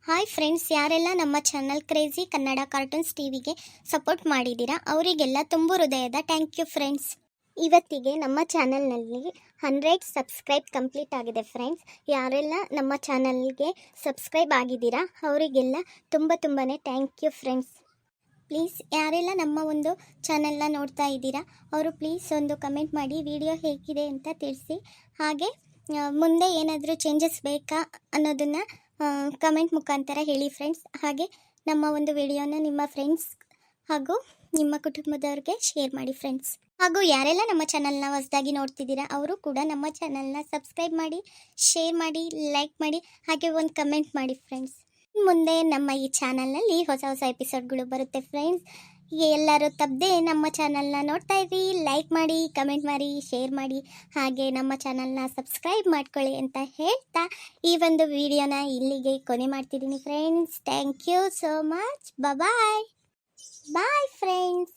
Hi friends, ಯಾರೆಲ್ಲ ನಮ್ಮ channel crazy Kannada cartoons ಟಿವಿಗೆ ಸಪೋರ್ಟ್ ಮಾಡಿದ್ದೀರಾ ಅವರಿಗೆಲ್ಲ ತುಂಬ ಹೃದಯದ ಥ್ಯಾಂಕ್ ಯು ಫ್ರೆಂಡ್ಸ್. ಇವತ್ತಿಗೆ ನಮ್ಮ ಚಾನಲ್ನಲ್ಲಿ 100 ಸಬ್ಸ್ಕ್ರೈಬ್ ಕಂಪ್ಲೀಟ್ ಆಗಿದೆ ಫ್ರೆಂಡ್ಸ್. ಯಾರೆಲ್ಲ ನಮ್ಮ ಚಾನಲ್ಗೆ ಸಬ್ಸ್ಕ್ರೈಬ್ ಆಗಿದ್ದೀರಾ ಅವರಿಗೆಲ್ಲ ತುಂಬಾ ಥ್ಯಾಂಕ್ ಯು ಫ್ರೆಂಡ್ಸ್. ಪ್ಲೀಸ್ ಯಾರೆಲ್ಲ ನಮ್ಮ ಒಂದು ಚಾನಲ್ನ ನೋಡ್ತಾ ಇದ್ದೀರಾ ಅವರು ಪ್ಲೀಸ್ ಒಂದು ಕಮೆಂಟ್ ಮಾಡಿ ವಿಡಿಯೋ ಹೇಗಿದೆ ಅಂತ ತಿಳಿಸಿ. ಹಾಗೆ ಮುಂದೆ ಏನಾದರೂ ಚೇಂಜಸ್ ಬೇಕಾ ಅನ್ನೋದನ್ನು ಕಮೆಂಟ್ ಮುಖಾಂತರ ಹೇಳಿ ಫ್ರೆಂಡ್ಸ್. ಹಾಗೆ ನಮ್ಮ ಒಂದು ವಿಡಿಯೋನ ನಿಮ್ಮ ಫ್ರೆಂಡ್ಸ್ ಹಾಗೂ ನಿಮ್ಮ ಕುಟುಂಬದವ್ರಿಗೆ ಶೇರ್ ಮಾಡಿ ಫ್ರೆಂಡ್ಸ್. ಹಾಗೂ ಯಾರೆಲ್ಲ ನಮ್ಮ ಚಾನಲ್ನ ಹೊಸದಾಗಿ ನೋಡ್ತಿದ್ದೀರಾ ಅವರು ಕೂಡ ನಮ್ಮ ಚಾನಲ್ನ ಸಬ್ಸ್ಕ್ರೈಬ್ ಮಾಡಿ, ಶೇರ್ ಮಾಡಿ, ಲೈಕ್ ಮಾಡಿ, ಹಾಗೆ ಒಂದು ಕಮೆಂಟ್ ಮಾಡಿ ಫ್ರೆಂಡ್ಸ್. ಮುಂದೆ ನಮ್ಮ ಈ ಚಾನಲ್ನಲ್ಲಿ ಹೊಸ ಎಪಿಸೋಡ್ಗಳು ಬರುತ್ತೆ ಫ್ರೆಂಡ್ಸ್. ಎಲ್ಲರೂ ತಪ್ಪದೆ ನಮ್ಮ ಚಾನಲ್ನ ನೋಡ್ತಾ ಇರಿ, ಲೈಕ್ ಮಾಡಿ, ಕಮೆಂಟ್ ಮಾಡಿ, ಶೇರ್ ಮಾಡಿ, ಹಾಗೆ ನಮ್ಮ ಚಾನಲ್ನ ಸಬ್ಸ್ಕ್ರೈಬ್ ಮಾಡ್ಕೊಳ್ಳಿ ಅಂತ ಹೇಳ್ತಾ ಈ ಒಂದು ವಿಡಿಯೋನ ಇಲ್ಲಿಗೆ ಕೊನೆ ಮಾಡ್ತಿದ್ದೀನಿ friends. Thank you so much. Bye bye friends.